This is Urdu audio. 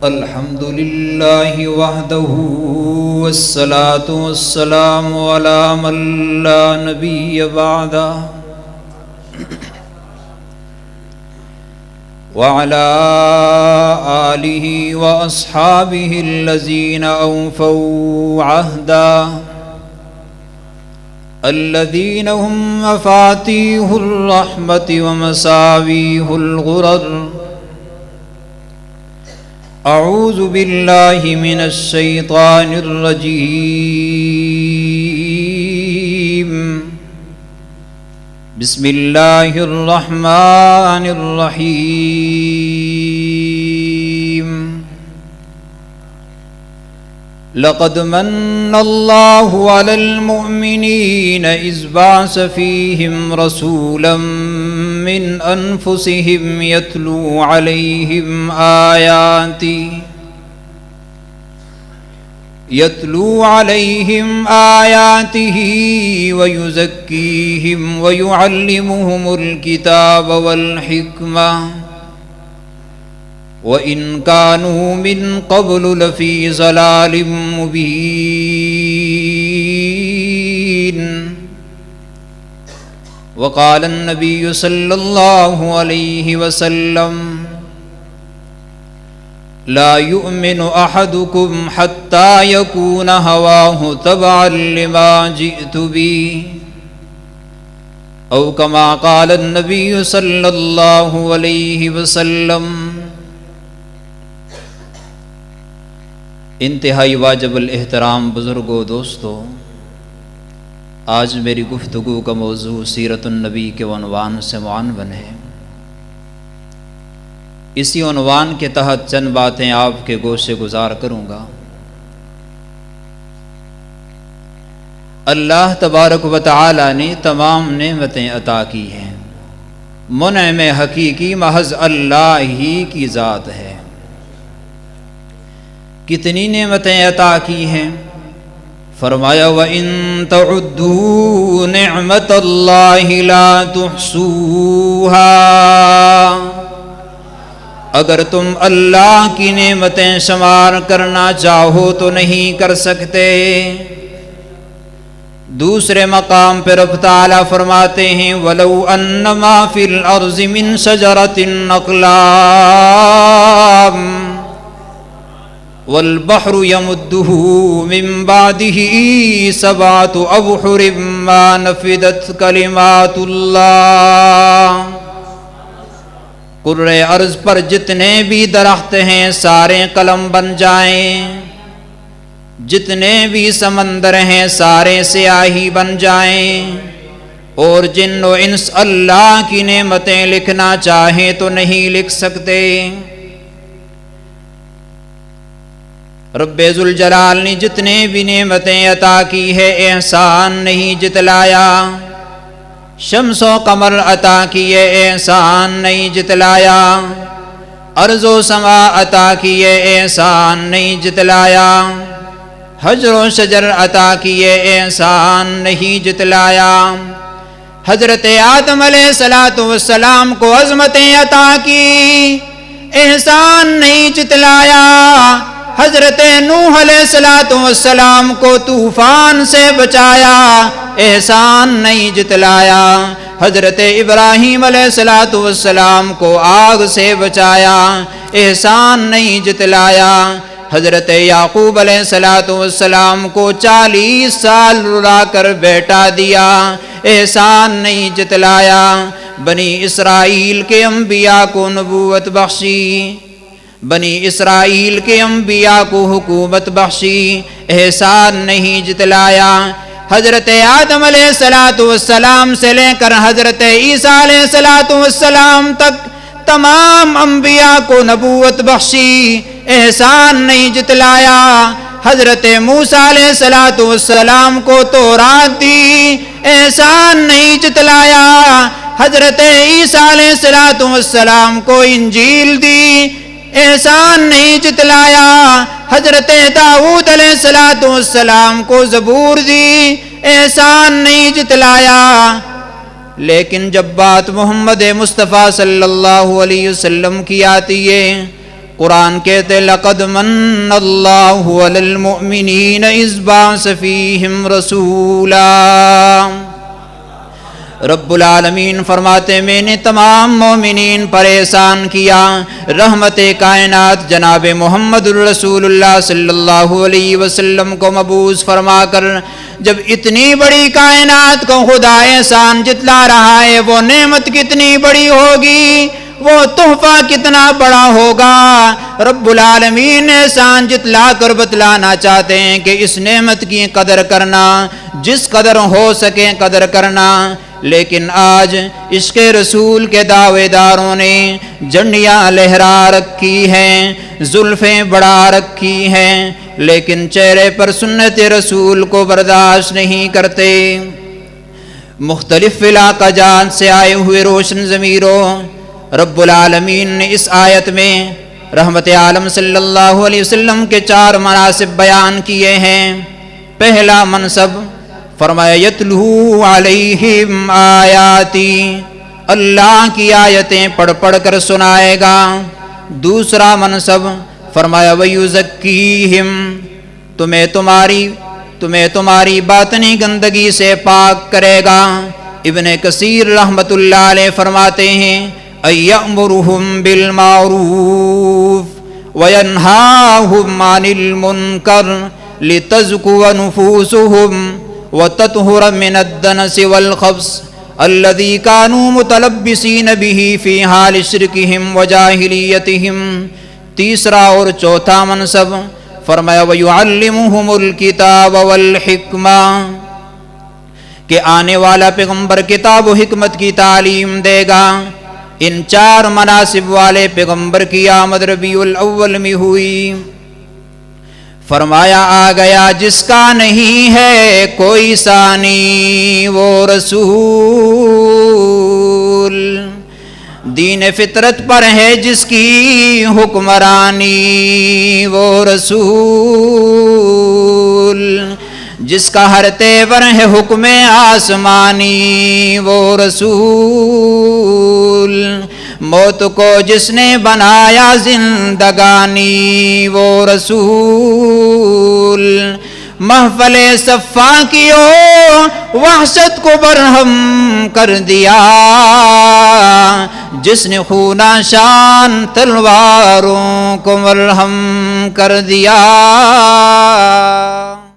الحمد لله وحده والصلاة والسلام على من لا نبي بعده وعلى آله وأصحابه الذين أوفوا عهدا الذين هم مفاتيح الرحمة ومصابيح الغرر. أعوذ بالله من الشيطان الرجيم. بسم الله الرحمن الرحيم. لقد من الله على المؤمنين إذ بعث فيهم رسولا من أنفسهم يتلو عليهم آياته ويزكيهم ويعلمهم الكتاب والحكمة وإن كانوا من قبل لفي ضلال مبين. وقال النبي صلى الله عليه وسلم: لا يؤمن أحدكم حتى يكون هواه تبعا لما جئت به، أو كما قال النبي صلى الله عليه وسلم. انتہائی واجب الاحترام بزرگوں، دوستو، آج میری گفتگو کا موضوع سیرت النبی کے عنوان سے معنون ہے. اسی عنوان کے تحت چند باتیں آپ کے گوشے گزار کروں گا. اللہ تبارک و تعالی نے تمام نعمتیں عطا کی ہیں. منعم حقیقی محض اللہ ہی کی ذات ہے. کتنی نعمتیں عطا کی ہیں؟ فرمایا: وَإِن تَعُدُّوا نِعْمَتَ اللَّهِ لَا تُحْصُوهَا. اگر تم اللہ کی نعمتیں شمار کرنا چاہو تو نہیں کر سکتے. دوسرے مقام پر رب تعالیٰ فرماتے ہیں: وَلَوْ أَنَّمَا فِي الْأَرْضِ مِن شَجَرَةٍ أَقْلَامٌ والبحر يمده من بعده سبعة أبحر ما نفدت كلمات الله. کرۂ ارض پر جتنے بھی درخت ہیں سارے قلم بن جائیں، جتنے بھی سمندر ہیں سارے سیاہی بن جائیں، اور جن و انس اللہ کی نعمتیں لکھنا چاہیں تو نہیں لکھ سکتے. رب ذوالجلال نے جتنے بھی نعمتیں عطا کی ہے احسان نہیں جتلایا. شمس و قمر عطا کیے احسان نہیں جتلایا. ارض و سما عطا کیے احسان نہیں جتلایا. حجر و شجر عطا کیے احسان نہیں جتلایا. حضرت آدم علیہ السلام کو عظمتیں عطا کی احسان نہیں جتلایا. حضرت نوح علیہ السلام کو طوفان سے بچایا احسان نہیں جتلایا. حضرت ابراہیم علیہ السلام کو آگ سے بچایا احسان نہیں جتلایا. حضرت یعقوب علیہ السلام کو 40 سال رلا کر بیٹا دیا احسان نہیں جتلایا. بنی اسرائیل کے انبیاء کو نبوت بخشی، بنی اسرائیل کے انبیاء کو حکومت بخشی احسان نہیں جتلایا. حضرت آدم علیہ السلام سے لے کر حضرت عیسیٰ علیہ السلام تک تمام انبیاء کو نبوت بخشی احسان نہیں جتلایا. حضرت موسیٰ علیہ السلام کو تورات دی احسان نہیں جتلایا. حضرت عیسیٰ علیہ السلام کو انجیل دی احسان نہیں جتلایا. حضرت داؤد علیہ السلام کو زبور دی احسان نہیں جتلایا. لیکن جب بات محمد مصطفیٰ صلی اللہ علیہ وسلم کی آتی ہے قرآن کہتے لقد من اللہ علی المؤمنین اذ بعث فیہم رسولا. رب العالمین فرماتے میں نے تمام مومنین پر احسان کیا رحمت کائنات جناب محمد الرسول اللہ صلی اللہ علیہ وسلم کو مبعوث فرما کر. جب اتنی بڑی کائنات کو خدا احسان جتلا رہا ہے وہ نعمت کتنی بڑی ہوگی، وہ تحفہ کتنا بڑا ہوگا. رب العالمین احسان جتلا کر بتلانا چاہتے ہیں کہ اس نعمت کی قدر کرنا، جس قدر ہو سکے قدر کرنا. لیکن آج عشق رسول کے دعوے داروں نے جھنڈیاں لہرا رکھی ہیں، زلفیں بڑھا رکھی ہیں، لیکن چہرے پر سنت رسول کو برداشت نہیں کرتے. مختلف علاقہ جات سے آئے ہوئے روشن ضمیروں، رب العالمین نے اس آیت میں رحمت عالم صلی اللہ علیہ وسلم کے 4 مناصب بیان کیے ہیں. پہلا منصب فرمایا یتلو علیہم آیاتی، اللہ کی آیتیں پڑھ پڑھ کر سنائے گا. دوسرا منصب فرمایا ویزکیہم، تمہیں تمہاری باطنی گندگی سے پاک کرے گا. ابن کثیر رحمت اللہ علیہ فرماتے ہیں ایامرہم بالمعروف وینہاہم عن المنکر لتزکو نفوسہم وتطہر من الدنس والخبث الذی کانوا متلبسین بہ فی حال شرکہم وجاہلیتہم. تیسرا اور چوتھا منصب فرمایا وَيُعَلِّمُهُمُ الْكِتَابَ وَالْحِکْمَةَ، کہ آنے والا پیغمبر کتاب و حکمت کی تعلیم دے گا. ان 4 مناصب والے پیغمبر کی آمد ربیع الاول میں ہوئی. فرمایا آ گیا جس کا نہیں ہے کوئی ثانی وہ رسول، دین فطرت پر ہے جس کی حکمرانی وہ رسول، جس کا ہر تیور ہے حکم آسمانی وہ رسول، موت کو جس نے بنایا زندگانی وہ رسول، محفل صفا کیو وحشت کو برہم کر دیا، جس نے خونہ شان تلواروں کو مرہم کر دیا.